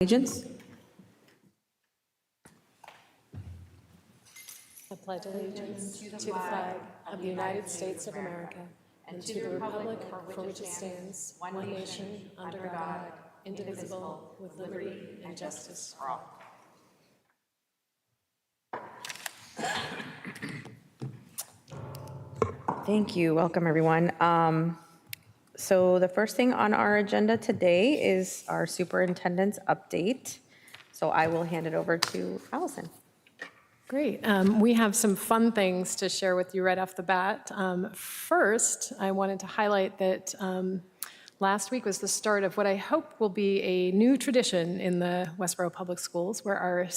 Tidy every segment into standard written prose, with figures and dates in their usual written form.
Allegiance. I pledge allegiance to the flag of the United States of America and to the republic for which it stands, one nation, under God, indivisible, with liberty and justice for all. Thank you. Welcome, everyone. So the first thing on our agenda today is our superintendent's update. So I will hand it over to Allison. Great. We have some fun things to share with you right off the bat. First, I wanted to highlight that last week was the start of what I hope will be a new tradition in the Westborough Public Schools, where our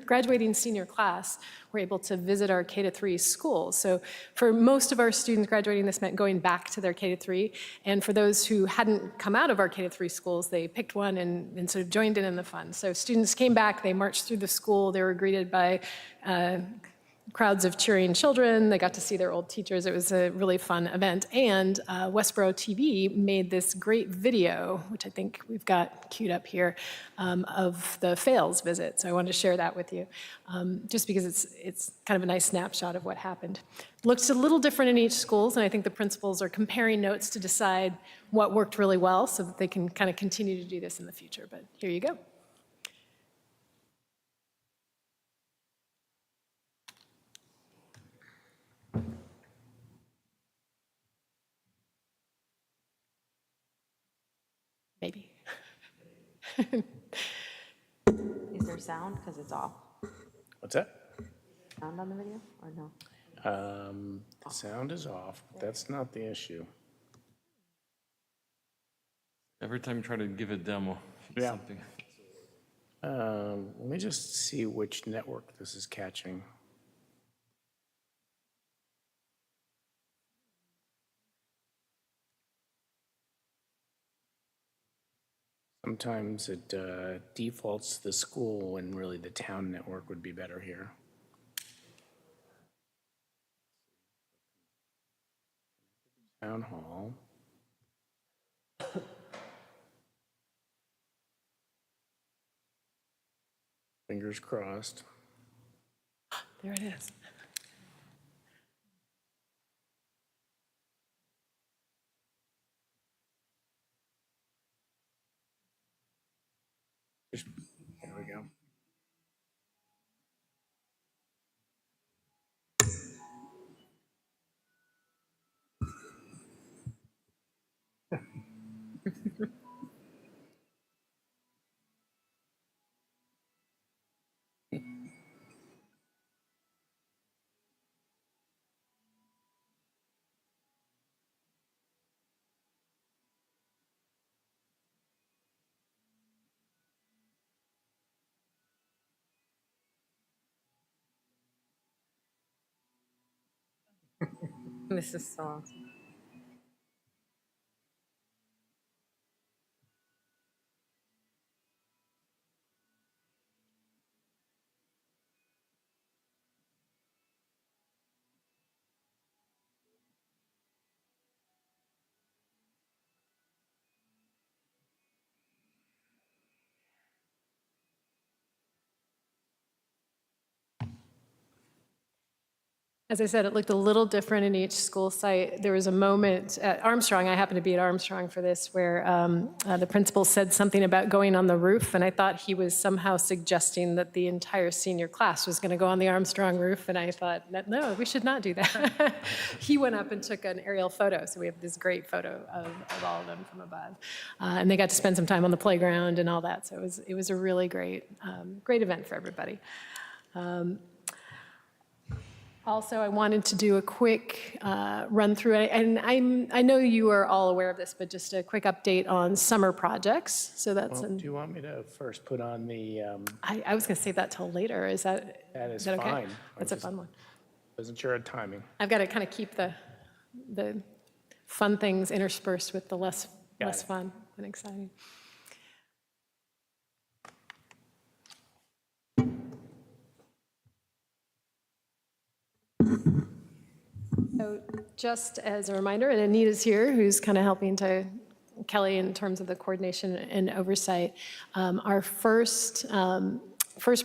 graduating senior class were able to visit our K-3 schools. So for most of our students graduating, this meant going back to their K-3. And for those who hadn't come out of our K-3 schools, they picked one and sort of joined in the fun. So students came back, they marched through the school, they were greeted by crowds of cheering children. They got to see their old teachers. It was a really fun event. And Westborough TV made this great video, which I think we've got queued up here, of the Fails visit. So I wanted to share that with you, just because it's kind of a nice snapshot of what happened. Looks a little different in each schools, and I think the principals are comparing notes to decide what worked really well so that they can kind of continue to do this in the future. But here you go. Maybe. Is there sound? Because it's off. What's that? Sound on the video or no? The sound is off. That's not the issue. Every time you try to give a demo, Yeah. something. Let me just see which network this is catching. Sometimes it defaults to the school when really the town network would be better here. Town hall. Fingers crossed. There it is. There we go. This is so awesome. As I said, it looked a little different in each school site. There was a moment at Armstrong, I happened to be at Armstrong for this, where the principal said something about going on the roof, and I thought he was somehow suggesting that the entire senior class was going to go on the Armstrong roof, and I thought, no, we should not do that. He went up and took an aerial photo, so we have this great photo of all of them from above. And they got to spend some time on the playground and all that, so it was a really great event for everybody. Also, I wanted to do a quick run through, and I know you are all aware of this, but just a quick update on summer projects. So that's Well, do you want me to first put on the, I was going to save that till later. Is that is okay? fine. That's a fun one. Wasn't sure of timing. I've got to kind of keep the fun things interspersed with the less it. fun and exciting. So just as a reminder, and Anita's here, who's kind of helping to Kelly in terms of the coordination and oversight. Our first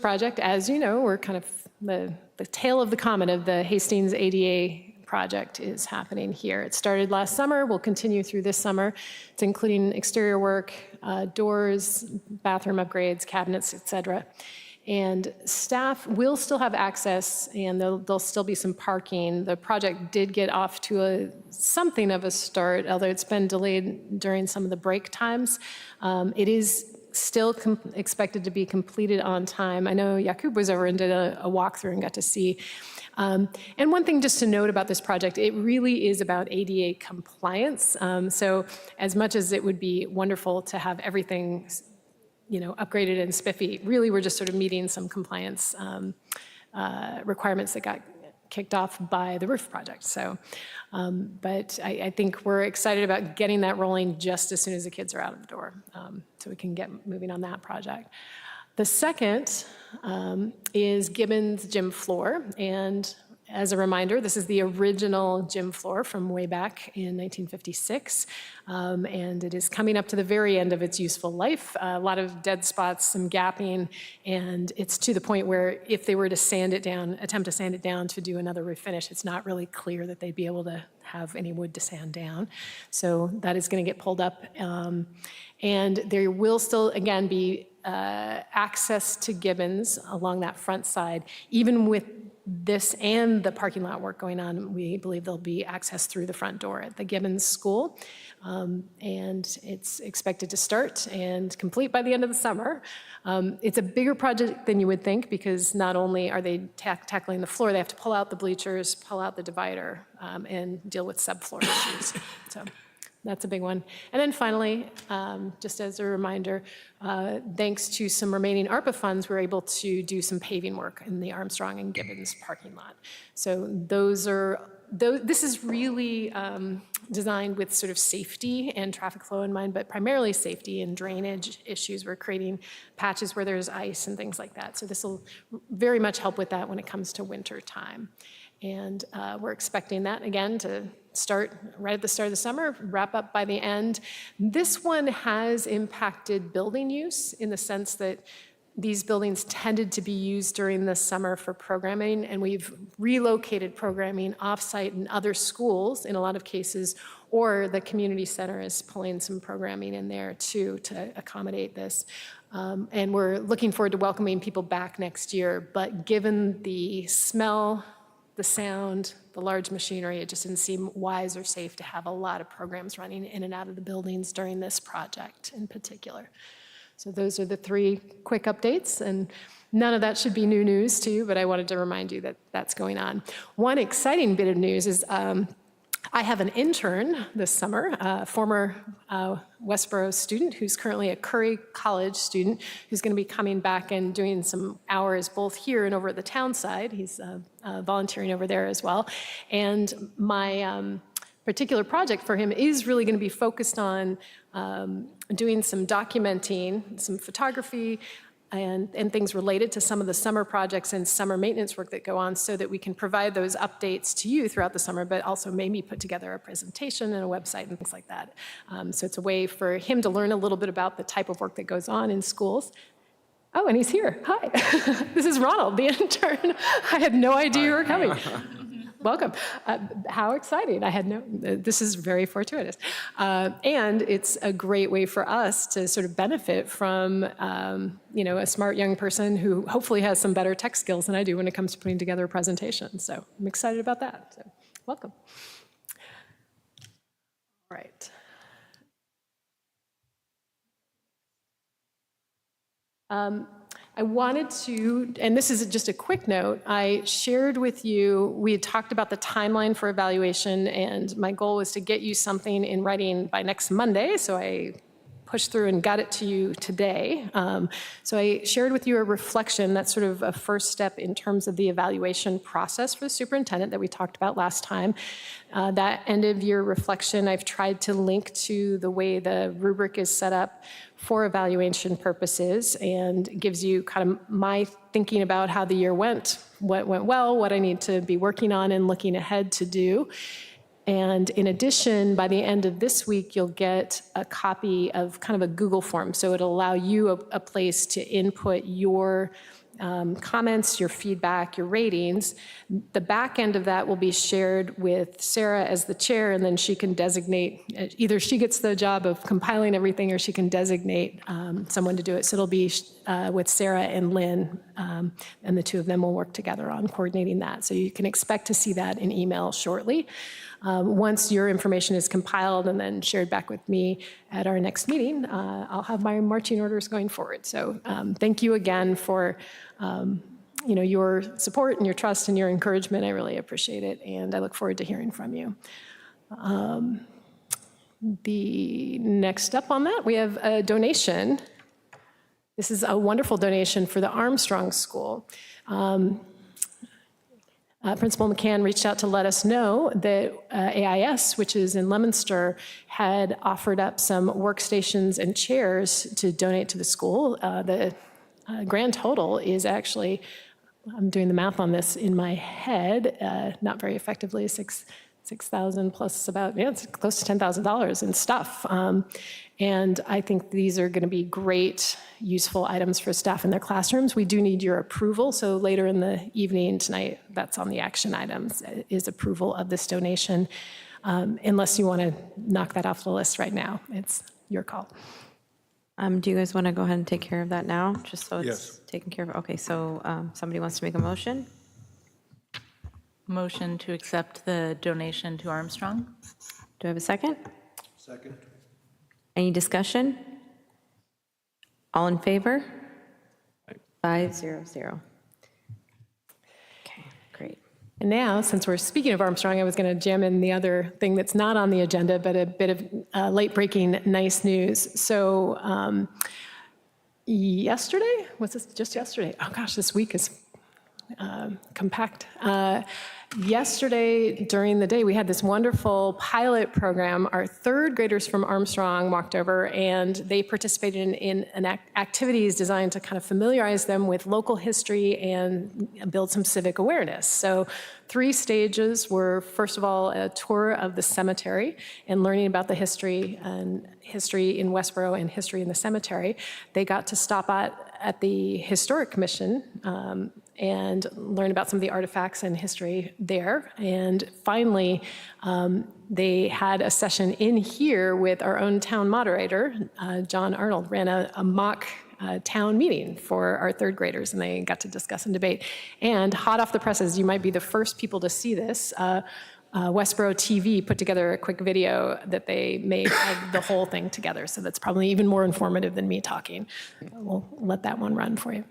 project, as you know, we're kind of the tail of the comet of the Hastings ADA project is happening here. It started last summer, will continue through this summer. It's including exterior work, doors, bathroom upgrades, cabinets, et cetera. And staff will still have access, and there'll still be some parking. The project did get off to something of a start, although it's been delayed during some of the break times. It is still expected to be completed on time. I know Jakub was over and did a walkthrough and got to see. And one thing just to note about this project, it really is about ADA compliance. So as much as it would be wonderful to have everything upgraded and spiffy, really we're just sort of meeting some compliance requirements that got kicked off by the roof project. So, but I think we're excited about getting that rolling just as soon as the kids are out of the door, so we can get moving on that project. The second is Gibbons gym floor, and as a reminder, this is the original gym floor from way back in 1956, and it is coming up to the very end of its useful life. A lot of dead spots, some gapping, and it's to the point where if they were to sand it down, attempt to sand it down to do another refinish, it's not really clear that they'd be able to have any wood to sand down. So that is going to get pulled up, and there will still, again, be access to Gibbons along that front side, even with this and the parking lot work going on. We believe there'll be access through the front door at the Gibbons School, and it's expected to start and complete by the end of the summer. It's a bigger project than you would think, because not only are they tackling the floor, they have to pull out the bleachers, pull out the divider, and deal with subfloor issues. So that's a big one. And then finally, just as a reminder, thanks to some remaining ARPA funds, we're able to do some paving work in the Armstrong and Gibbons parking lot. So this is really designed with sort of safety and traffic flow in mind, but primarily safety and drainage issues. We're creating patches where there's ice and things like that. So this will very much help with that when it comes to winter time. And we're expecting that, again, to start right at the start of the summer, wrap up by the end. This one has impacted building use in the sense that these buildings tended to be used during the summer for programming, and we've relocated programming offsite in other schools in a lot of cases, or the community center is pulling some programming in there too to accommodate this. And we're looking forward to welcoming people back next year, but given the smell, the sound, the large machinery, it just didn't seem wise or safe to have a lot of programs running in and out of the buildings during this project in particular. So those are the three quick updates, and none of that should be new news to you, but I wanted to remind you that that's going on. One exciting bit of news is I have an intern this summer, a former Westborough student who's currently a Curry College student, who's going to be coming back and doing some hours both here and over at the town side. He's volunteering over there as well. And my particular project for him is really going to be focused on doing some documenting, some photography, and things related to some of the summer projects and summer maintenance work that go on, so that we can provide those updates to you throughout the summer, but also maybe put together a presentation and a website and things like that. So it's a way for him to learn a little bit about the type of work that goes on in schools. Oh, and he's here. Hi. This is Ronald, the intern. I had no idea you were coming. Welcome. How exciting. This is very fortuitous. And it's a great way for us to sort of benefit from, a smart young person who hopefully has some better tech skills than I do when it comes to putting together a presentation. So I'm excited about that. So welcome. All right. I wanted to, and this is just a quick note, I shared with you, we had talked about the timeline for evaluation, and my goal was to get you something in writing by next Monday, so I pushed through and got it to you today. So I shared with you a reflection, that's sort of a first step in terms of the evaluation process for the superintendent that we talked about last time. That end of year reflection, I've tried to link to the way the rubric is set up for evaluation purposes, and gives you kind of my thinking about how the year went, what went well, what I need to be working on and looking ahead to do. And in addition, by the end of this week, you'll get a copy of kind of a Google form. So it'll allow you a place to input your comments, your feedback, your ratings. The back end of that will be shared with Sarah as the chair, and then she can designate, either she gets the job of compiling everything or she can designate someone to do it. So it'll be with Sarah and Lynn, and the two of them will work together on coordinating that. So you can expect to see that in email shortly. Once your information is compiled and then shared back with me at our next meeting, I'll have my marching orders going forward. So thank you again for your support and your trust and your encouragement. I really appreciate it, and I look forward to hearing from you. The next up on that, we have a donation. This is a wonderful donation for the Armstrong School. Principal McCann reached out to let us know that AIS, which is in Leominster, had offered up some workstations and chairs to donate to the school. The grand total is actually, I'm doing the math on this in my head, not very effectively, 6,000 plus about, it's close to $10,000 in stuff. And I think these are going to be great, useful items for staff in their classrooms. We do need your approval, so later in the evening tonight, that's on the action items, is approval of this donation. Unless you want to knock that off the list right now, it's your call. Do you guys want to go ahead and take care of that now, just so it's Yes. taken care of? Okay, so somebody wants to make a motion? Motion to accept the donation to Armstrong. Do I have a second? Second. Any discussion? All in favor? 500. Okay, great. And now, since we're speaking of Armstrong, I was going to jam in the other thing that's not on the agenda, but a bit of late-breaking nice news. So yesterday, was this just yesterday? Oh gosh, this week is compact. Yesterday, during the day, we had this wonderful pilot program. Our third graders from Armstrong walked over, and they participated in activities designed to kind of familiarize them with local history and build some civic awareness. So 3 stages were, first of all, a tour of the cemetery and learning about the history in Westborough and history in the cemetery. They got to stop at the Historic Commission and learn about some of the artifacts and history there. And finally, they had a session in here with our own town moderator, John Arnold, ran a mock town meeting for our third graders, and they got to discuss and debate. And hot off the presses, you might be the first people to see this, Westborough TV put together a quick video that they made of the whole thing together. So that's probably even more informative than me talking. We'll let that one run for you.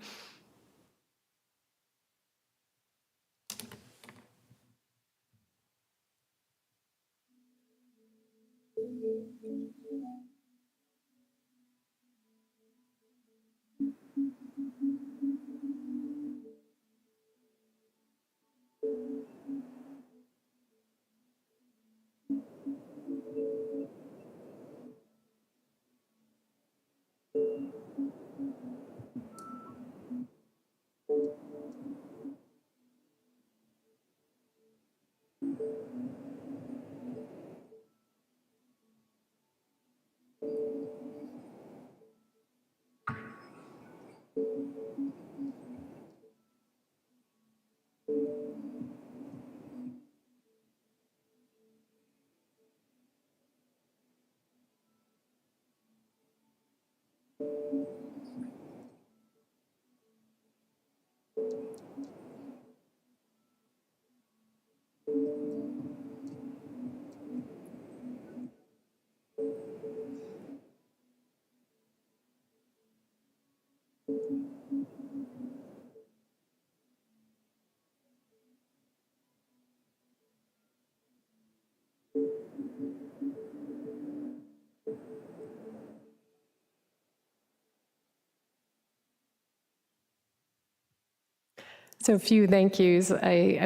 So a few thank yous. I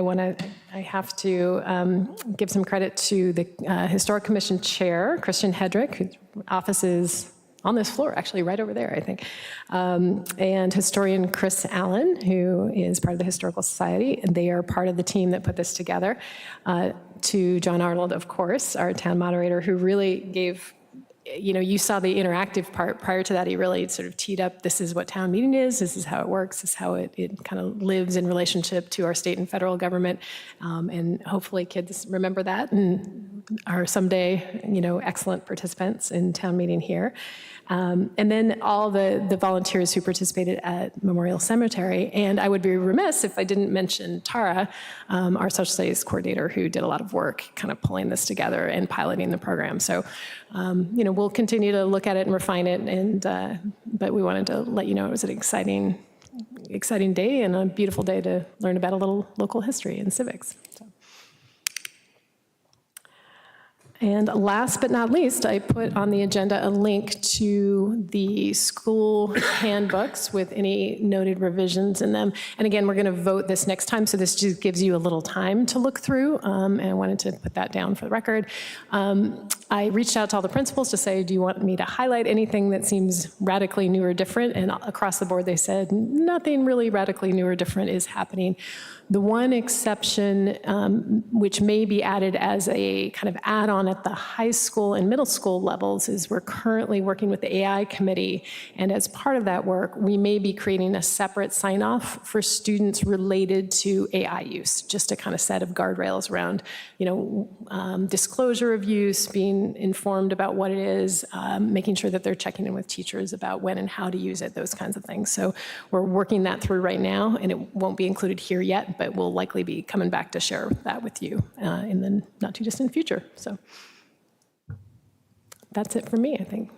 have to give some credit to the Historic Commission Chair, Christian Hedrick, whose office is on this floor, actually, right over there, I think. And historian Chris Allen, who is part of the Historical Society, and they are part of the team that put this together. To John Arnold, of course, our town moderator, who really gave, you saw the interactive part. Prior to that, he really sort of teed up, this is what town meeting is, this is how it works, this is how it kind of lives in relationship to our state and federal government. And hopefully kids remember that and are someday, excellent participants in town meeting here. And then all the volunteers who participated at Memorial Cemetery. And I would be remiss if I didn't mention Tara, our social studies coordinator, who did a lot of work kind of pulling this together and piloting the program. So, we'll continue to look at it and refine it. But we wanted to let you know it was an exciting day and a beautiful day to learn about a little local history and civics. So. And last but not least, I put on the agenda a link to the school handbooks with any noted revisions in them. And again, we're going to vote this next time, so this just gives you a little time to look through, and I wanted to put that down for the record. I reached out to all the principals to say, do you want me to highlight anything that seems radically new or different? And across the board, they said, nothing really radically new or different is happening. The one exception, which may be added as a kind of add-on at the high school and middle school levels, is we're currently working with the AI committee. And as part of that work, we may be creating a separate sign-off for students related to AI use, just a kind of set of guardrails around, disclosure of use, being informed about what it is, making sure that they're checking in with teachers about when and how to use it, those kinds of things. So we're working that through right now, and it won't be included here yet, but we'll likely be coming back to share that with you in the not too distant future. So that's it for me, I think.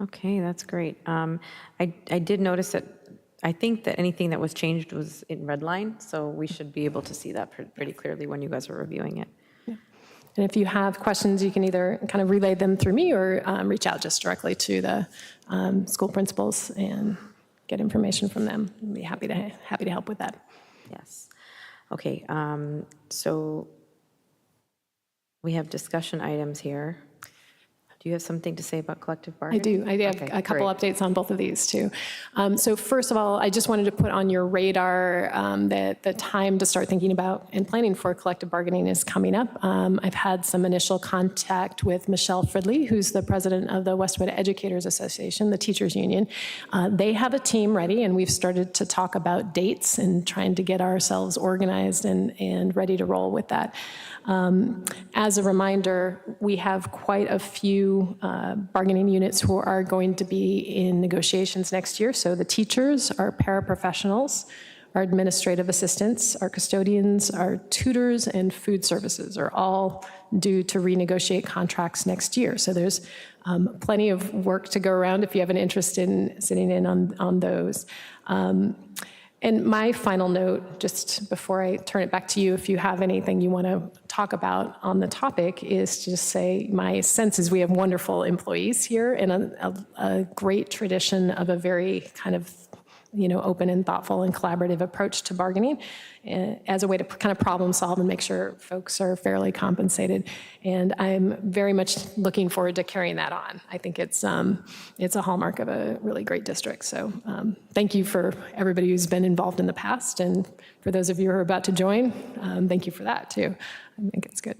Okay, that's great. I did notice that, I think that anything that was changed was in red line, so we should be able to see that pretty clearly when you guys are reviewing it. Yeah. And if you have questions, you can either kind of relay them through me or reach out just directly to the school principals and get information from them. I'd be happy to help with that. Yes. Okay, so we have discussion items here. Do you have something to say about collective I bargaining? do. I have Okay, a couple great. updates on both of these, too. So first of all, I just wanted to put on your radar that the time to start thinking about and planning for collective bargaining is coming up. I've had some initial contact with Michelle Fridley, who's the president of the Westborough Educators Association, the teachers union. They have a team ready, and we've started to talk about dates and trying to get ourselves organized and ready to roll with that. As a reminder, we have quite a few bargaining units who are going to be in negotiations next year. So the teachers, our paraprofessionals, our administrative assistants, our custodians, our tutors, and food services are all due to renegotiate contracts next year. So there's plenty of work to go around if you have an interest in sitting in on those. And my final note, just before I turn it back to you, if you have anything you want to talk about on the topic, is to just say my sense is we have wonderful employees here and a great tradition of a very kind of open and thoughtful and collaborative approach to bargaining as a way to kind of problem solve and make sure folks are fairly compensated. And I'm very much looking forward to carrying that on. I think it's a hallmark of a really great district. So thank you for everybody who's been involved in the past. And for those of you who are about to join, thank you for that too. I think it's good.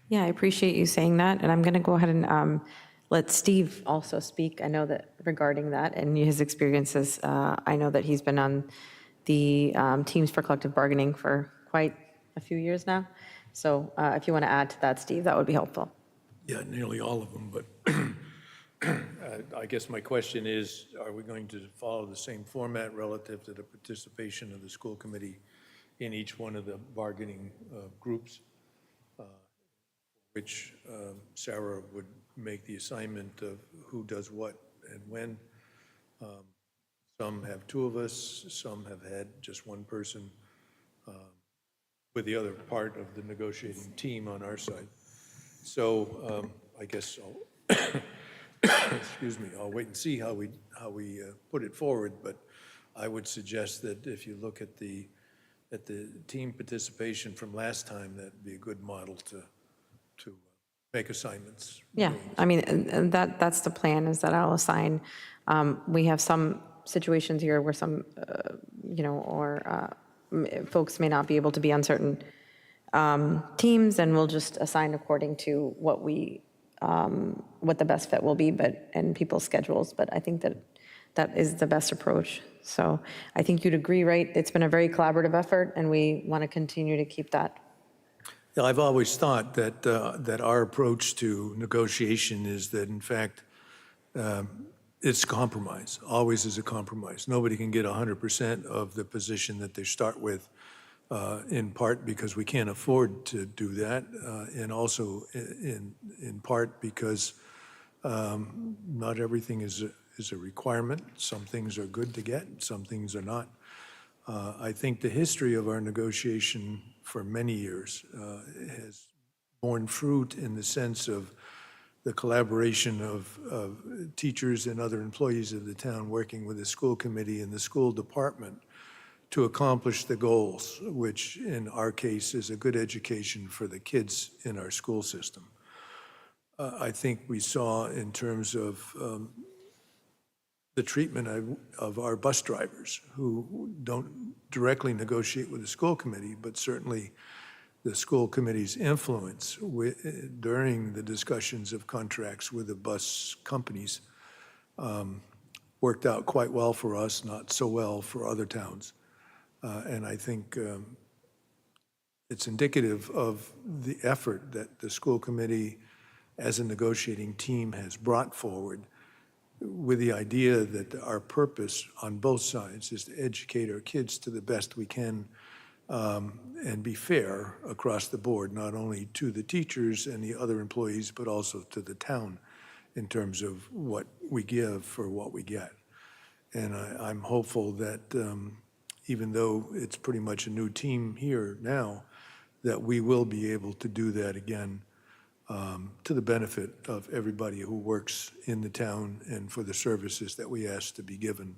Yeah, I appreciate you saying that, and I'm going to go ahead and let Steve also speak. I know that regarding that and his experiences, I know that he's been on the teams for collective bargaining for quite a few years now. So if you want to add to that, Steve, that would be helpful. Yeah, nearly all of them, but I guess my question is, are we going to follow the same format relative to the participation of the school committee in each one of the bargaining groups, which Sarah would make the assignment of who does what and when? Some have two of us, some have had just one person with the other part of the negotiating team on our side. So I guess I'll, excuse me, I'll wait and see how we put it forward, but I would suggest that if you look at the team participation from last time, that'd be a good model to make assignments. Yeah, I mean, and that's the plan, is that I'll assign, we have some situations here where some, folks may not be able to be on certain teams, and we'll just assign according to what the best fit will be, and people's schedules. But I think that is the best approach. So I think you'd agree, right? It's been a very collaborative effort, and we want to continue to keep that. Yeah, I've always thought that our approach to negotiation is that, in fact, it's compromise, always is a compromise. Nobody can get 100% of the position that they start with, in part because we can't afford to do that, and also in part because not everything is a requirement. Some things are good to get, some things are not. I think the history of our negotiation for many years has borne fruit in the sense of the collaboration of teachers and other employees of the town working with the school committee and the school department to accomplish the goals, which in our case is a good education for the kids in our school system. I think we saw in terms of the treatment of our bus drivers who don't directly negotiate with the school committee, but certainly the school committee's influence during the discussions of contracts with the bus companies worked out quite well for us, not so well for other towns. And I think it's indicative of the effort that the school committee as a negotiating team has brought forward, with the idea that our purpose on both sides is to educate our kids to the best we can, and be fair across the board, not only to the teachers and the other employees, but also to the town in terms of what we give for what we get. And I'm hopeful that even though it's pretty much a new team here now, that we will be able to do that again, to the benefit of everybody who works in the town and for the services that we ask to be given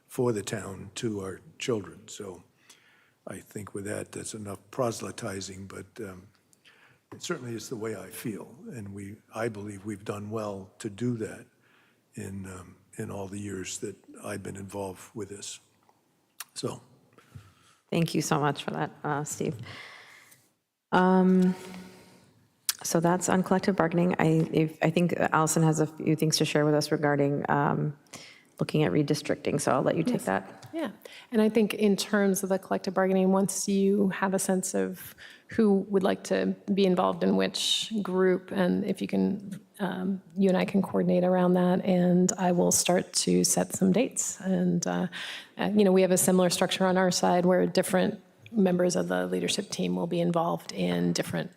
for the town to our children. So I think with that, that's enough proselytizing, but it certainly is the way I feel. And I believe we've done well to do that in all the years that I've been involved with this. So. Thank you so much for that, Steve. So that's on collective bargaining. I think Allison has a few things to share with us regarding looking at redistricting, so I'll let you take that. Yeah, and I think in terms of the collective bargaining, once you have a sense of who would like to be involved in which group, and if you can, you and I can coordinate around that, and I will start to set some dates. And, we have a similar structure on our side where different members of the leadership team will be involved in different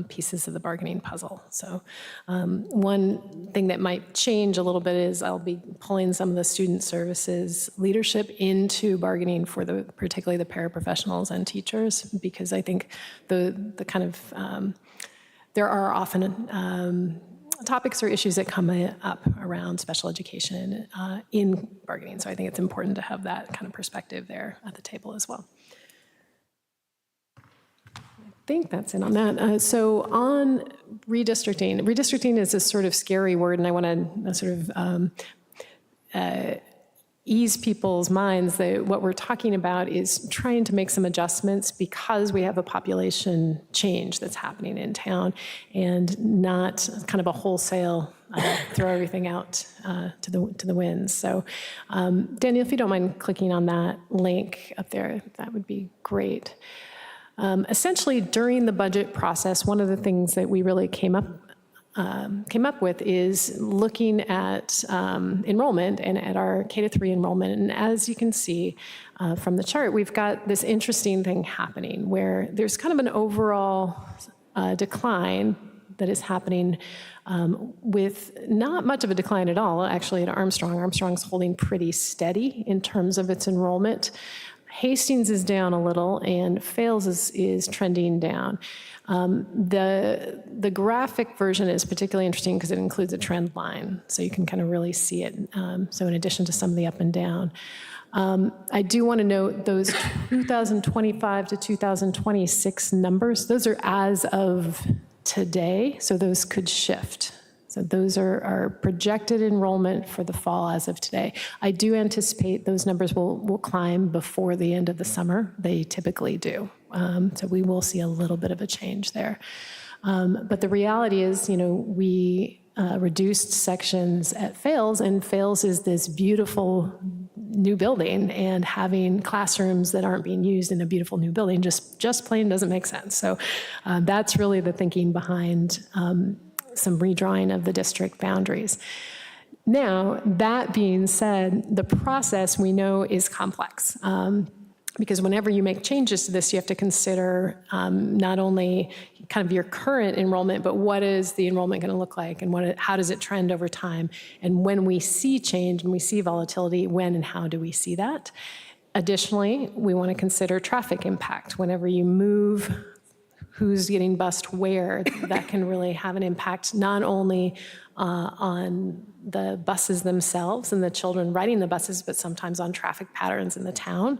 pieces of the bargaining puzzle. So one thing that might change a little bit is I'll be pulling some of the student services leadership into bargaining for particularly the paraprofessionals and teachers, because I think the kind of, there are often topics or issues that come up around special education in bargaining. So I think it's important to have that kind of perspective there at the table as well. I think that's it on that. So on redistricting is a sort of scary word, and I want to sort of ease people's minds that what we're talking about is trying to make some adjustments because we have a population change that's happening in town, and not kind of a wholesale throw everything out to the winds. So Daniel, if you don't mind clicking on that link up there, that would be great. Essentially, during the budget process, one of the things that we really came up with is looking at enrollment and at our K-3 enrollment. And as you can see from the chart, we've got this interesting thing happening where there's kind of an overall decline that is happening with not much of a decline at all, actually, at Armstrong. Armstrong's holding pretty steady in terms of its enrollment. Hastings is down a little, and Fales is trending down. The graphic version is particularly interesting because it includes a trend line, so you can kind of really see it. So in addition to some of the up and down. I do want to note those 2025 to 2026 numbers, those are as of today, so those could shift. So those are our projected enrollment for the fall as of today. I do anticipate those numbers will climb before the end of the summer. They typically do. So we will see a little bit of a change there. But the reality is, we reduced sections at Fales, and Fales is this beautiful new building, and having classrooms that aren't being used in a beautiful new building just plain doesn't make sense. So that's really the thinking behind some redrawing of the district boundaries. Now, that being said, the process we know is complex. Because whenever you make changes to this, you have to consider not only kind of your current enrollment, but what is the enrollment going to look like, and how does it trend over time? And when we see change and we see volatility, when and how do we see that? Additionally, we want to consider traffic impact. Whenever you move who's getting bused where, that can really have an impact not only on the buses themselves and the children riding the buses, but sometimes on traffic patterns in the town.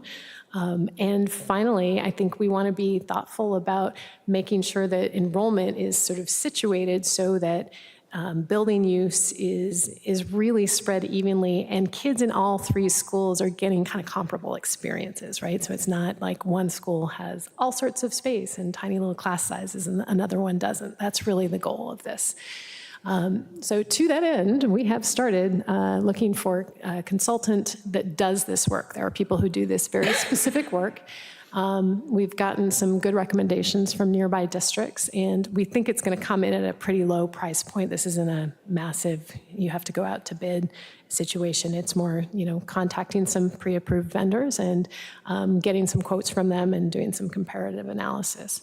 And finally, I think we want to be thoughtful about making sure that enrollment is sort of situated so that building use is really spread evenly, and kids in all three schools are getting kind of comparable experiences, right? So it's not like one school has all sorts of space and tiny little class sizes and another one doesn't. That's really the goal of this. So to that end, we have started looking for a consultant that does this work. There are people who do this very specific work. We've gotten some good recommendations from nearby districts, and we think it's going to come in at a pretty low price point. This isn't a massive, you have to go out to bid situation. It's more, contacting some pre-approved vendors and getting some quotes from them and doing some comparative analysis.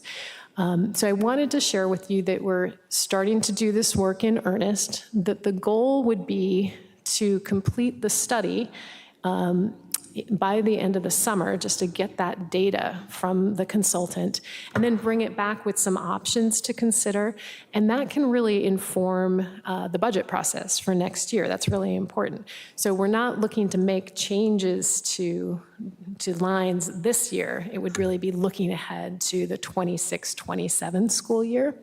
So I wanted to share with you that we're starting to do this work in earnest, that the goal would be to complete the study by the end of the summer, just to get that data from the consultant, and then bring it back with some options to consider. And that can really inform the budget process for next year. That's really important. So we're not looking to make changes to lines this year. It would really be looking ahead to the 26-27 school year.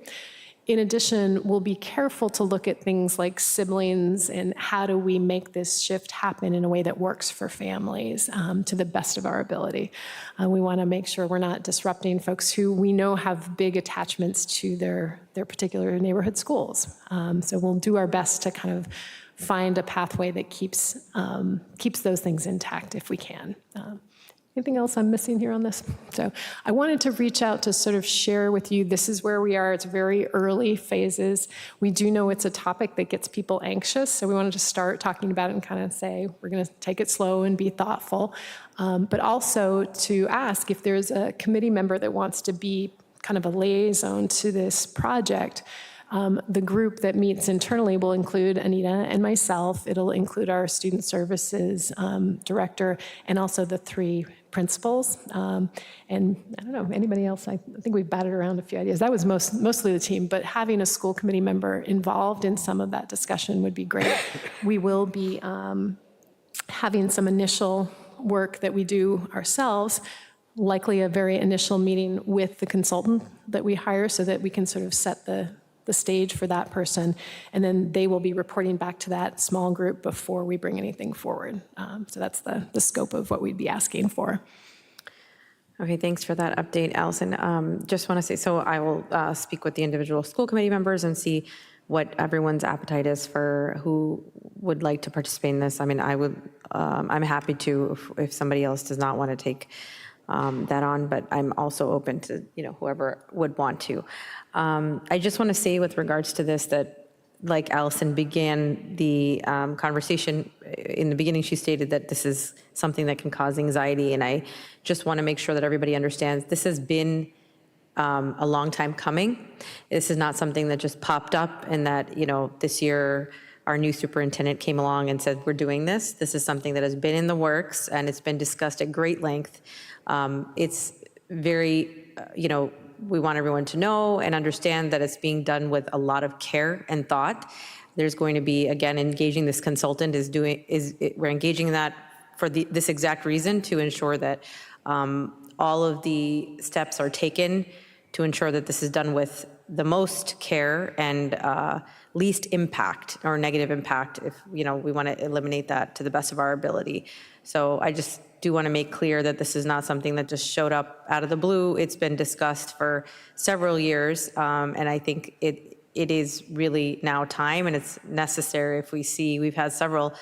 In addition, we'll be careful to look at things like siblings and how do we make this shift happen in a way that works for families to the best of our ability. We want to make sure we're not disrupting folks who we know have big attachments to their particular neighborhood schools. So we'll do our best to kind of find a pathway that keeps those things intact if we can. Anything else I'm missing here on this? So I wanted to reach out to sort of share with you, this is where we are. It's very early phases. We do know it's a topic that gets people anxious, so we wanted to start talking about it and kind of say, we're going to take it slow and be thoughtful, but also to ask if there's a committee member that wants to be kind of a liaison to this project. The group that meets internally will include Anita and myself. It'll include our student services director and also the three principals. And I don't know, anybody else? I think we've batted around a few ideas. That was mostly the team, but having a school committee member involved in some of that discussion would be great. We will be having some initial work that we do ourselves, likely a very initial meeting with the consultant that we hire so that we can sort of set the stage for that person, and then they will be reporting back to that small group before we bring anything forward. So that's the scope of what we'd be asking for. Okay, thanks for that update, Allison. Just want to say, so I will speak with the individual school committee members and see what everyone's appetite is for who would like to participate in this. I mean, I'm happy to if somebody else does not want to take that on, but I'm also open to, whoever would want to. I just want to say with regards to this that, like Allison began the conversation, in the beginning she stated that this is something that can cause anxiety, and I just want to make sure that everybody understands this has been a long time coming. This is not something that just popped up and that, this year our new superintendent came along and said, we're doing this. This is something that has been in the works and it's been discussed at great length. It's very, we want everyone to know and understand that it's being done with a lot of care and thought. There's going to be, again, engaging this consultant we're engaging that for this exact reason, to ensure that all of the steps are taken to ensure that this is done with the most care and least impact or negative impact if, we want to eliminate that to the best of our ability. So I just do want to make clear that this is not something that just showed up out of the blue. It's been discussed for several years, and I think it is really now time, and it's necessary. If we've had several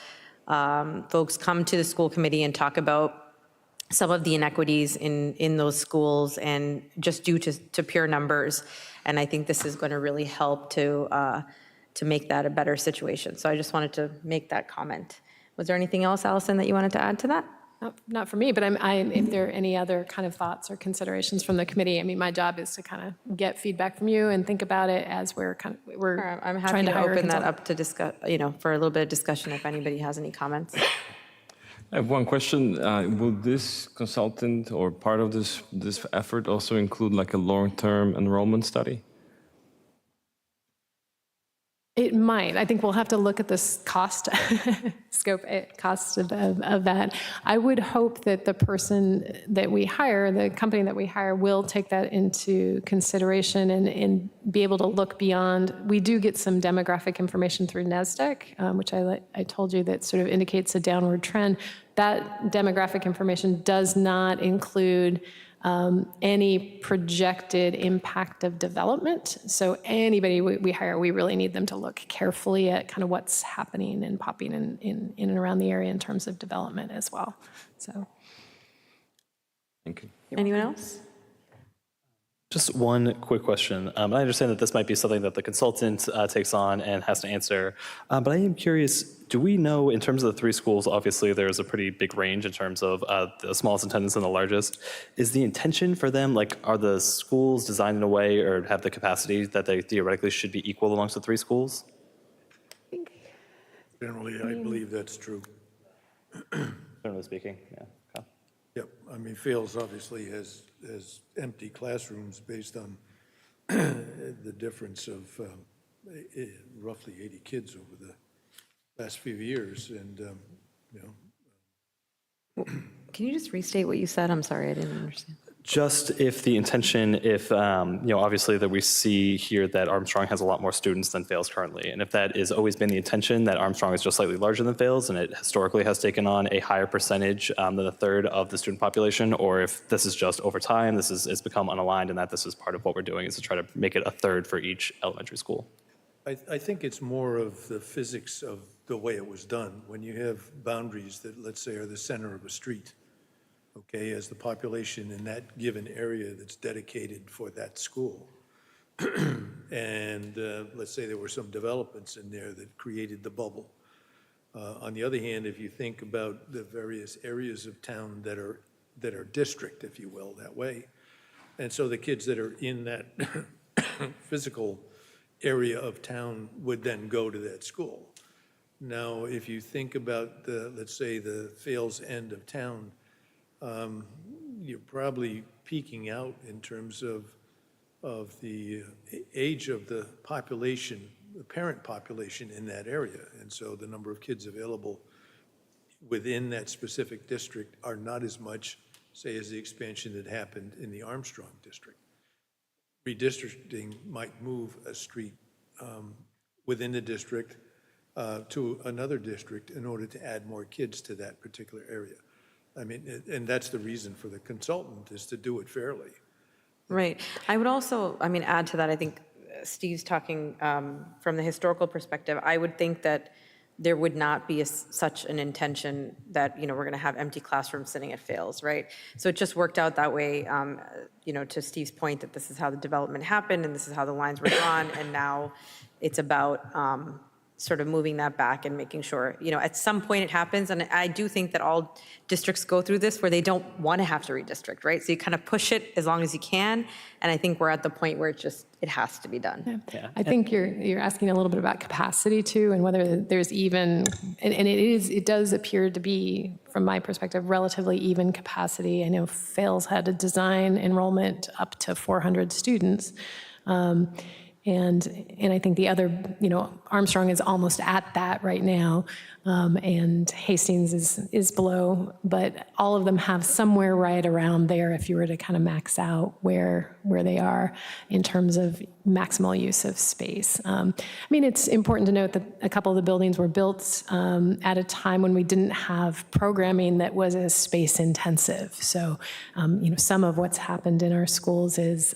folks come to the school committee and talk about some of the inequities in those schools, and just due to pure numbers. And I think this is going to really help to make that a better situation. So I just wanted to make that comment. Was there anything else, Allison, that you wanted to add to that? Not for me, but if there are any other kind of thoughts or considerations from the committee, I mean, my job is to kind of get feedback from you and think about it as we're I'm happy trying to hire a open that consultant. up to discuss, for a little bit of discussion if anybody has any comments. I have one question. Will this consultant or part of this effort also include like a long-term enrollment study? It might. I think we'll have to look at this cost cost of that. I would hope that the person that we hire, the company that we hire, will take that into consideration and be able to look beyond. We do get some demographic information through NASDAQ, which I told you that sort of indicates a downward trend. That demographic information does not include any projected impact of development. So anybody we hire, we really need them to look carefully at kind of what's happening and popping in and around the area in terms of development as well. So, Thank you. Anyone else? Just one quick question. I understand that this might be something that the consultant takes on and has to answer, but I am curious, do we know in terms of the three schools, obviously there's a pretty big range in terms of the smallest attendance and the largest. Is the intention for them, like are the schools designed in a way or have the capacity that they theoretically should be equal amongst the three schools? Generally, I believe that's true. Generally speaking, yeah. Okay. Yep, I mean, Fales obviously has empty classrooms based on the difference of roughly 80 kids over the last few years, and, Can you just restate what you said? I'm sorry, I didn't understand. Just if the intention, if, obviously that we see here that Armstrong has a lot more students than Fales currently, and if that has always been the intention, that Armstrong is just slightly larger than Fales, and it historically has taken on a higher percentage than a third of the student population, or if this is just over time, it's become unaligned, and that this is part of what we're doing is to try to make it a third for each elementary school. I think it's more of the physics of the way it was done. When you have boundaries that, let's say, are the center of a street, okay, as the population in that given area that's dedicated for that school. And let's say there were some developments in there that created the bubble. On the other hand, if you think about the various areas of town that are district, if you will, that way, and so the kids that are in that physical area of town would then go to that school. Now, if you think about let's say the Fales end of town, you're probably peaking out in terms of the age of the population, the parent population in that area. And so the number of kids available within that specific district are not as much, say, as the expansion that happened in the Armstrong district. Redistricting might move a street within the district to another district in order to add more kids to that particular area. I mean, and that's the reason for the consultant, is to do it fairly. Right. I would also, add to that, I think Steve's talking from the historical perspective. I would think that there would not be such an intention that, we're going to have empty classrooms sitting at Fales, right? So it just worked out that way, to Steve's point that this is how the development happened and this is how the lines were drawn, and now it's about sort of moving that back and making sure, at some point it happens. And I do think that all districts go through this where they don't want to have to redistrict, right? So you kind of push it as long as you can. And I think we're at the point where it has to be done. yeah. I think you're asking a little bit about capacity too, and whether there's even, and it does appear to be, from my perspective, relatively even capacity. I know Fales had a design enrollment up to 400 students. And I think the other, Armstrong is almost at that right now, and Hastings is below, but all of them have somewhere right around there if you were to kind of max out where they are in terms of maximal use of space. It's important to note that a couple of the buildings were built at a time when we didn't have programming that was as space intensive. So, some of what's happened in our schools is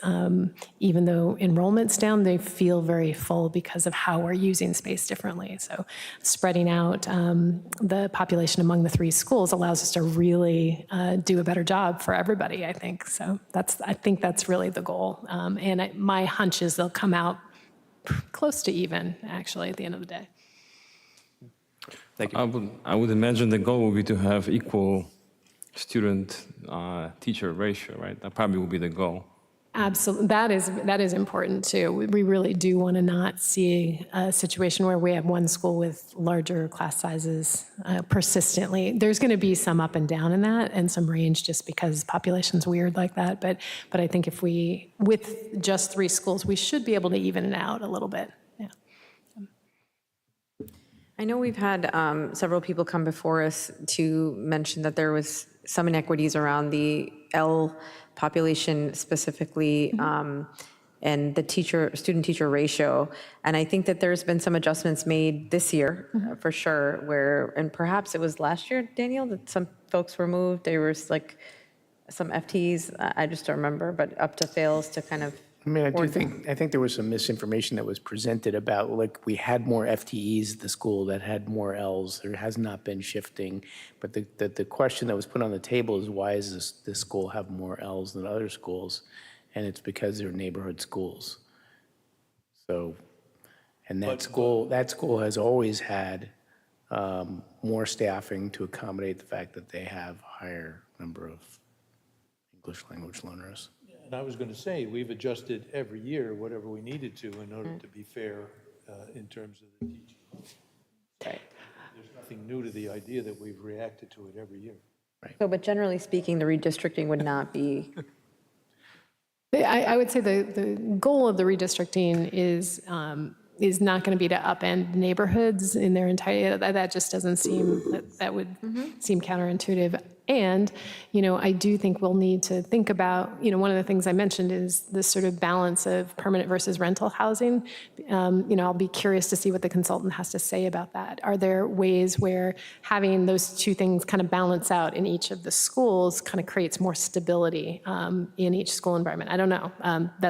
even though enrollment's down, they feel very full because of how we're using space differently. So spreading out the population among the 3 schools allows us to really do a better job for everybody, I think. So I think that's really the goal. My hunch is they'll come out close to even, actually, at the end of the day. Thank you. I would imagine the goal would be to have equal student-teacher ratio, right? That probably would be the goal. Absolutely, that is important too. We really do want to not see a situation where we have one school with larger class sizes persistently. There's going to be some up and down in that, and some range just because population's weird like that. But I think if with just 3 schools, we should be able to even it out a little bit. Yeah. I know we've had several people come before us to mention that there was some inequities around the L population specifically, and the student-teacher ratio. And I think that there's been some adjustments made this year, for sure, and perhaps it was last year, Daniel, that some folks were moved. There was like some FTs, I just don't remember, but up to fails to kind of. I think there was some misinformation that was presented about, like, we had more FTEs at the school that had more Ls. There has not been shifting. But the question that was put on the table is, why does this school have more Ls than other schools? And it's because they're neighborhood schools. So, and that school has always had more staffing to accommodate the fact that they have a higher number of English language learners. And I was going to say, we've adjusted every year whatever we needed to in order to be fair in terms of the teaching. Right. There's nothing new to the idea that we've reacted to it every year. So, but generally speaking, the redistricting would not be. I would say the goal of the redistricting is not going to be to upend neighborhoods in their entirety. That just doesn't seem, that would seem counterintuitive. And, I do think we'll need to think about, one of the things I mentioned is this sort of balance of permanent versus rental housing. I'll be curious to see what the consultant has to say about that. Are there ways where having those 2 things kind of balance out in each of the schools kind of creates more stability in each school environment? I don't know.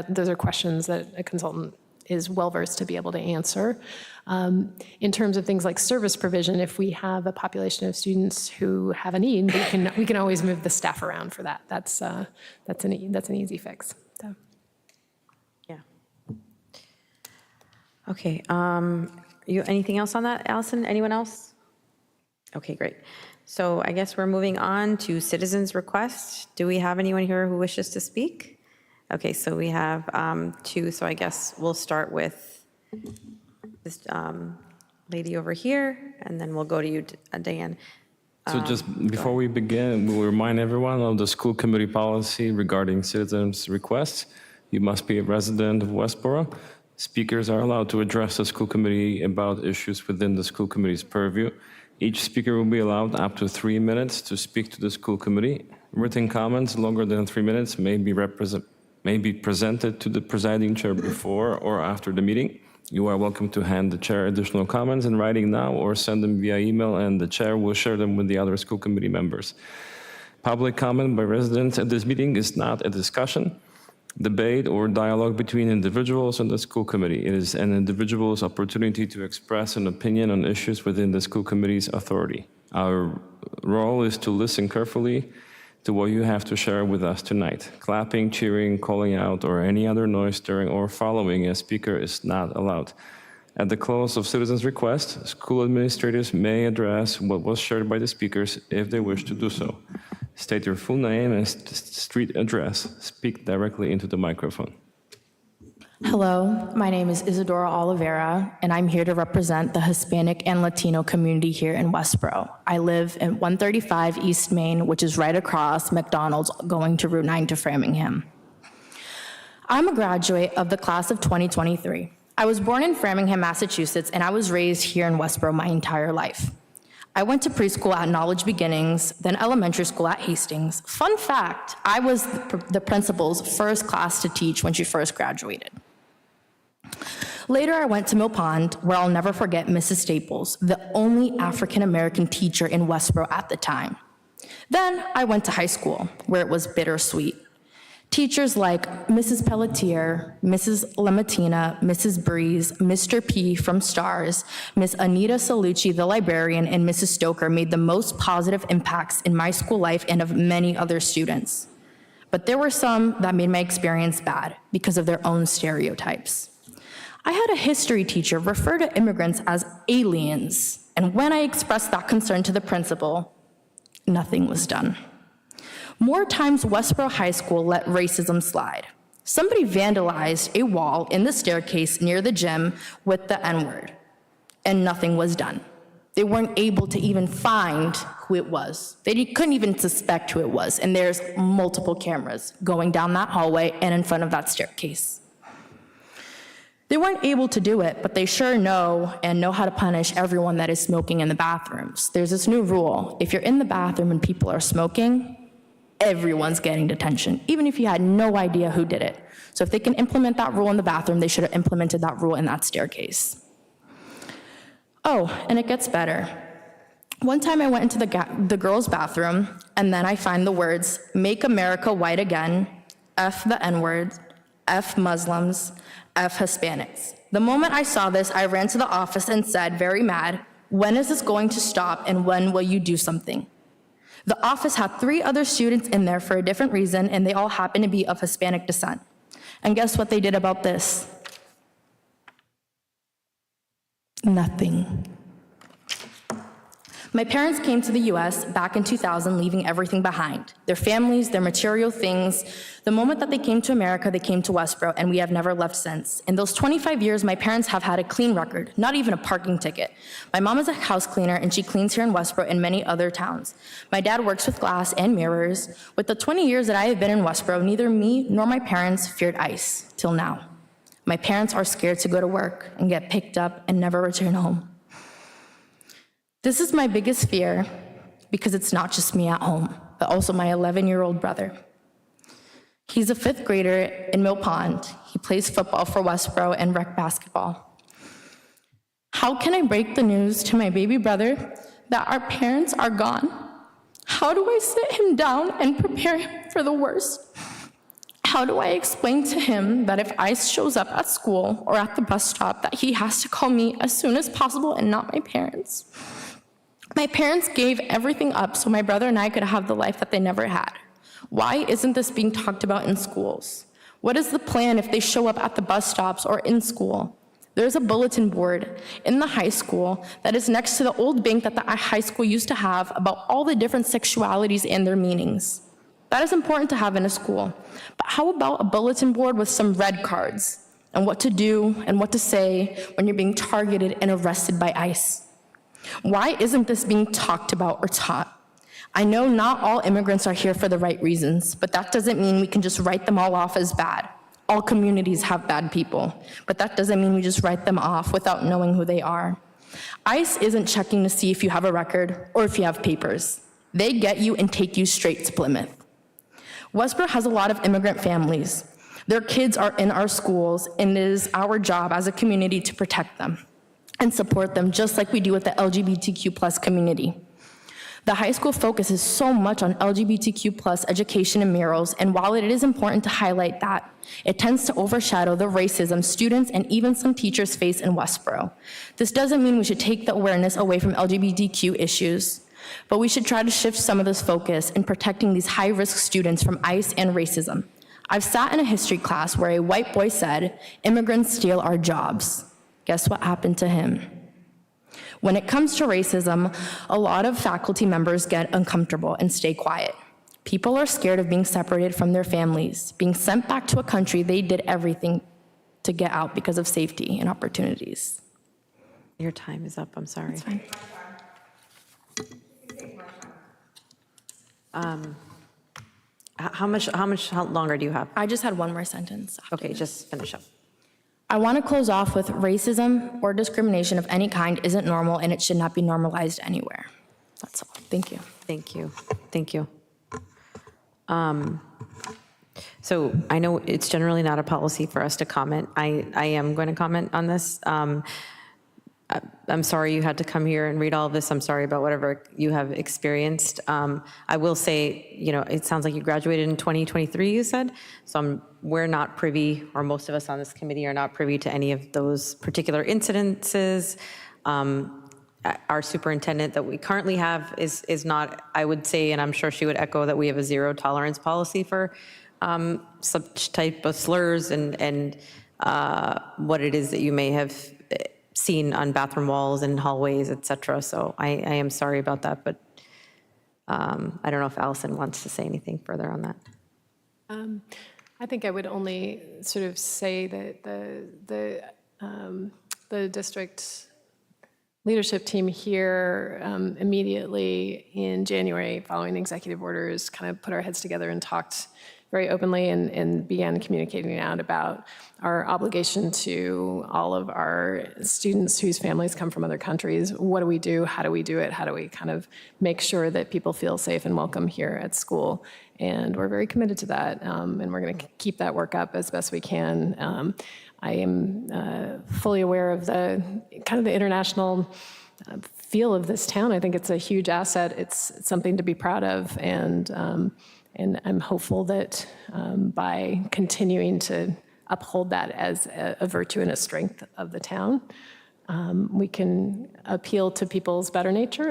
Those are questions that a consultant is well-versed to be able to answer. In terms of things like service provision, if we have a population of students who have a need, we can always move the staff around for that. That's an easy fix. So. Yeah. Okay. Anything else on that, Allison? Anyone else? Okay, great. So I guess we're moving on to citizens' requests. Do we have anyone here who wishes to speak? Okay, so we have 2, so I guess we'll start with this lady over here, and then we'll go to you, Diane. So just before we begin, we'll remind everyone of the school committee policy regarding citizens' requests. You must be a resident of Westborough. Speakers are allowed to address the school committee about issues within the school committee's purview. Each speaker will be allowed up to 3 minutes to speak to the school committee. Written comments longer than 3 minutes may be presented to the presiding chair before or after the meeting. You are welcome to hand the chair additional comments in writing now or send them via email, and the chair will share them with the other school committee members. Public comment by residents at this meeting is not a discussion, debate, or dialogue between individuals and the school committee. It is an individual's opportunity to express an opinion on issues within the school committee's authority. Our role is to listen carefully to what you have to share with us tonight. Clapping, cheering, calling out, or any other noise during or following a speaker is not allowed. At the close of citizens' requests, school administrators may address what was shared by the speakers if they wish to do so. State your full name and street address. Speak directly into the microphone. Hello, my name is Isadora Oliveira, and I'm here to represent the Hispanic and Latino community here in Westborough. I live in 135 East Main, which is right across McDonald's going to Route 9 to Framingham. I'm a graduate of the class of 2023. I was born in Framingham, Massachusetts, and I was raised here in Westborough my entire life. I went to preschool at Knowledge Beginnings, then elementary school at Hastings. Fun fact, I was the principal's first class to teach when she first graduated. Later, I went to Mill Pond, where I'll never forget Mrs. Staples, the only African-American teacher in Westborough at the time. Then I went to high school, where it was bittersweet. Teachers like Mrs. Pelletier, Mrs. Lamatina, Mrs. Breeze, Mr. P from STARS, Miss Anita Salucci, the librarian, and Mrs. Stoker made the most positive impacts in my school life and of many other students. But there were some that made my experience bad because of their own stereotypes. I had a history teacher refer to immigrants as aliens, and when I expressed that concern to the principal, nothing was done. More times, Westborough High School let racism slide. Somebody vandalized a wall in the staircase near the gym with the N-word, and nothing was done. They weren't able to even find who it was. They couldn't even suspect who it was, and there's multiple cameras going down that hallway and in front of that staircase. They weren't able to do it, but they sure know how to punish everyone that is smoking in the bathrooms. There's this new rule. If you're in the bathroom and people are smoking, everyone's getting detention, even if you had no idea who did it. So if they can implement that rule in the bathroom, they should have implemented that rule in that staircase. Oh, and it gets better. One time I went into the girls' bathroom, and then I find the words, "Make America White Again," F the N-word, F Muslims, F Hispanics. The moment I saw this, I ran to the office and said, very mad, "When is this going to stop, and when will you do something?" The office had 3 other students in there for a different reason, and they all happened to be of Hispanic descent. And guess what they did about this? Nothing. My parents came to the US back in 2000, leaving everything behind. Their families, their material things. The moment that they came to America, they came to Westborough, and we have never left since. In those 25 years, my parents have had a clean record, not even a parking ticket. My mom is a house cleaner, and she cleans here in Westborough and many other towns. My dad works with glass and mirrors. With the 20 years that I have been in Westborough, neither me nor my parents feared ICE, till now. My parents are scared to go to work and get picked up and never return home. This is my biggest fear because it's not just me at home, but also my 11-year-old brother. He's a 5th grader in Mill Pond. He plays football for Westborough and rec basketball. How can I break the news to my baby brother that our parents are gone? How do I sit him down and prepare him for the worst? How do I explain to him that if ICE shows up at school or at the bus stop, that he has to call me as soon as possible and not my parents? My parents gave everything up so my brother and I could have the life that they never had. Why isn't this being talked about in schools? What is the plan if they show up at the bus stops or in school? There's a bulletin board in the high school that is next to the old bank that the high school used to have about all the different sexualities and their meanings. That is important to have in a school. But how about a bulletin board with some red cards and what to do and what to say when you're being targeted and arrested by ICE? Why isn't this being talked about or taught? I know not all immigrants are here for the right reasons, but that doesn't mean we can just write them all off as bad. All communities have bad people, but that doesn't mean we just write them off without knowing who they are. ICE isn't checking to see if you have a record or if you have papers. They get you and take you straight to Plymouth. Westborough has a lot of immigrant families. Their kids are in our schools, and it is our job as a community to protect them and support them, just like we do with the LGBTQ+ community. The high school focuses so much on LGBTQ+ education and murals, and while it is important to highlight that, it tends to overshadow the racism students and even some teachers face in Westborough. This doesn't mean we should take the awareness away from LGBTQ issues, but we should try to shift some of this focus in protecting these high-risk students from ICE and racism. I've sat in a history class where a white boy said, "Immigrants steal our jobs." Guess what happened to him? When it comes to racism, a lot of faculty members get uncomfortable and stay quiet. People are scared of being separated from their families, being sent back to a country they did everything to get out because of safety and opportunities. Your time is up, I'm sorry. That's fine. How longer do you have? I just had one more sentence. after Okay, this. just finish up. I want to close off with racism or discrimination of any kind isn't normal and it should not be normalized anywhere. That's all. Thank you. Thank you. Thank you. So I know it's generally not a policy for us to comment. I am going to comment on this. I'm sorry you had to come here and read all of this. I'm sorry about whatever you have experienced. I will say, it sounds like you graduated in 2023, you said. So we're not privy, or most of us on this committee are not privy to any of those particular incidences. Our superintendent that we currently have is not, I would say, and I'm sure she would echo, that we have a zero tolerance policy for such type of slurs and what it is that you may have seen on bathroom walls and hallways, et cetera. So I am sorry about that, but I don't know if Allison wants to say anything further on that. I think I would only sort of say that the district leadership team here immediately in January, following the executive orders, kind of put our heads together and talked very openly and began communicating out about our obligation to all of our students whose families come from other countries. What do we do? How do we do it? How do we kind of make sure that people feel safe and welcome here at school? And we're very committed to that, and we're going to keep that work up as best we can. I am fully aware of the kind of the international feel of this town. I think it's a huge asset. It's something to be proud of, and I'm hopeful that by continuing to uphold that as a virtue and a strength of the town, we can appeal to people's better nature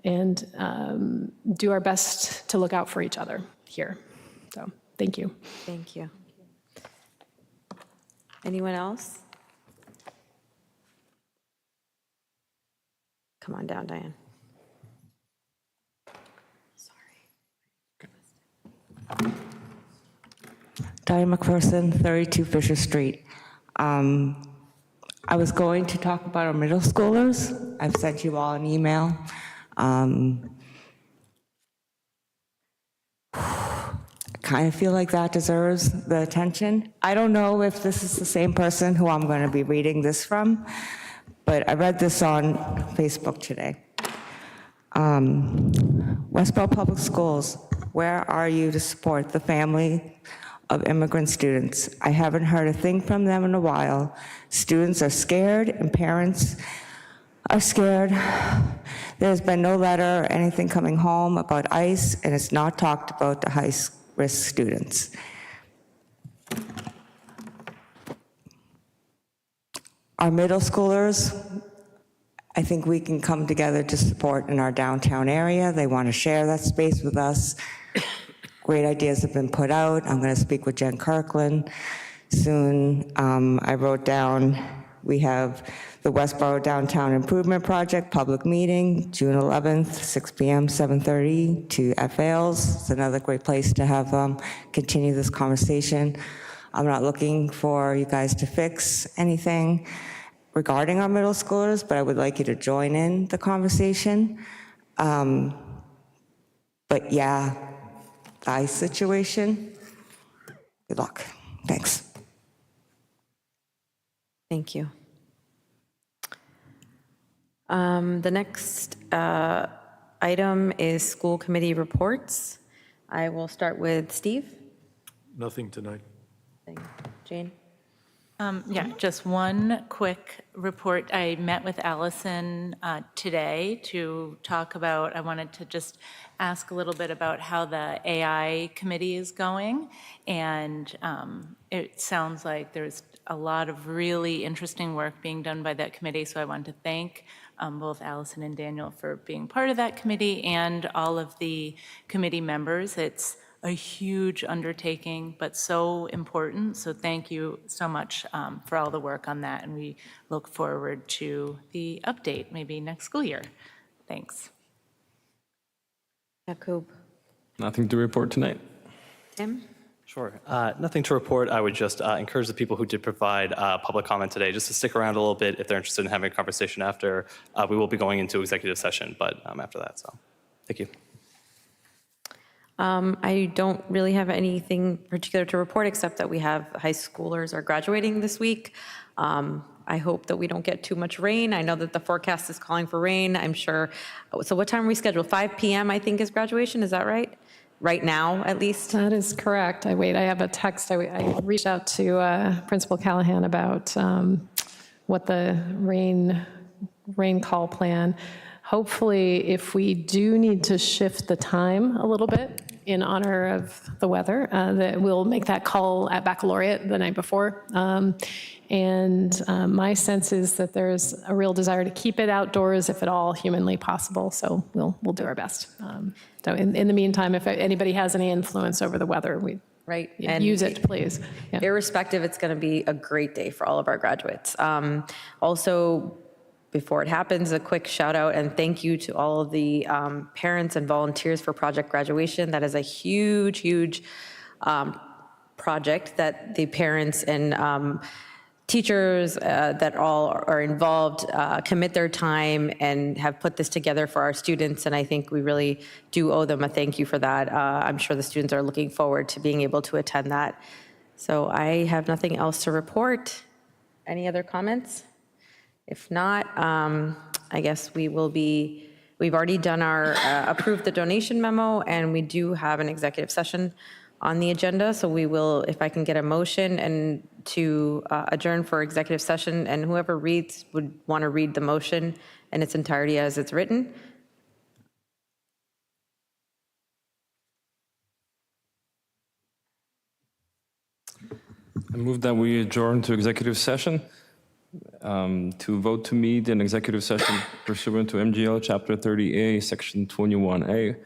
and do our best to look out for each other here. So thank you. Thank you. Anyone else? Come on down, Diane. Diane McPherson, 32 Fisher Street. I was going to talk about our middle schoolers. I've sent you all an email. I kind of feel like that deserves the attention. I don't know if this is the same person who I'm going to be reading this from, but I read this on Facebook today. Westborough Public Schools, where are you to support the family of immigrant students? I haven't heard a thing from them in a while. Students are scared and parents are scared. There's been no letter or anything coming home about ICE, and it's not talked about the high-risk students. Our middle schoolers, I think we can come together to support in our downtown area. They want to share that space with us. Great ideas have been put out. I'm going to speak with Jen Kirkland soon. I wrote down, we have the Westborough Downtown Improvement Project public meeting, June 11th, 6 p.m., 7:30 to FALs. It's another great place to have continue this conversation. I'm not looking for you guys to fix anything regarding our middle schoolers, but I would like you to join in the conversation. But yeah, the ICE situation, good luck. Thanks. Thank you. The next item is school committee reports. I will start with Steve. Nothing tonight. Jane? Yeah, just one quick report. I met with Allison today to talk about, I wanted to just ask a little bit about how the AI committee is going. And it sounds like there's a lot of really interesting work being done by that committee. So I want to thank both Allison and Daniel for being part of that committee and all of the committee members. It's a huge undertaking, but so important. So thank you so much for all the work on that. And we look forward to the update, maybe next school year. Thanks. Jakub? Nothing to report tonight. Tim? Sure. Nothing to report. I would just encourage the people who did provide public comment today just to stick around a little bit if they're interested in having a conversation after. We will be going into executive session, but after that, so thank you. I don't really have anything particular to report, except that we have high schoolers are graduating this week. I hope that we don't get too much rain. I know that the forecast is calling for rain, I'm sure. So what time are we scheduled? 5 PM, I think, is graduation, is that right? Right now, at least? That is correct. I have a text. I reached out to Principal Callahan about what the rain call plan. Hopefully, if we do need to shift the time a little bit in honor of the weather, that we'll make that call at baccalaureate the night before. And my sense is that there's a real desire to keep it outdoors if at all humanly possible. So we'll do our best. So in the meantime, if anybody has any influence over the weather, we Right. use it, please. Yeah. Irrespective, it's going to be a great day for all of our graduates. Also, before it happens, a quick shout out and thank you to all of the parents and volunteers for Project Graduation. That is a huge, huge project that the parents and teachers that all are involved commit their time and have put this together for our students. And I think we really do owe them a thank you for that. I'm sure the students are looking forward to being able to attend that. So I have nothing else to report. Any other comments? If not, I guess we've already done our, approved the donation memo, and we do have an executive session on the agenda. So we will, if I can get a motion and to adjourn for executive session, and whoever reads would want to read the motion in its entirety as it's written. I move that we adjourn to executive session to vote to meet in executive session pursuant to MGL Chapter 30A, Section 21A.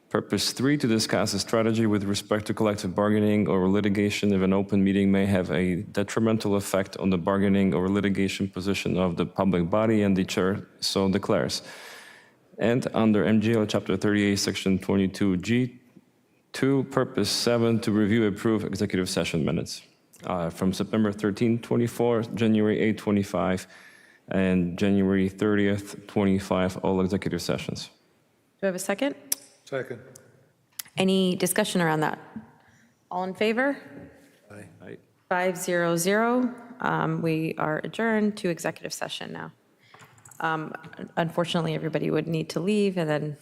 Purpose 3, to discuss a strategy with respect to collective bargaining or litigation if an open meeting may have a detrimental effect on the bargaining or litigation position of the public body, and the chair so declares. And under MGL Chapter 38, Section 22G2, Purpose 7, to review, approve executive session minutes from September 13, 24, January 8, 25, and January 30th, 25, all executive sessions. Do I have a second? Second. Any discussion around that? All in favor? Aye. 500. We are adjourned to executive session now. Unfortunately, everybody would need to leave, and then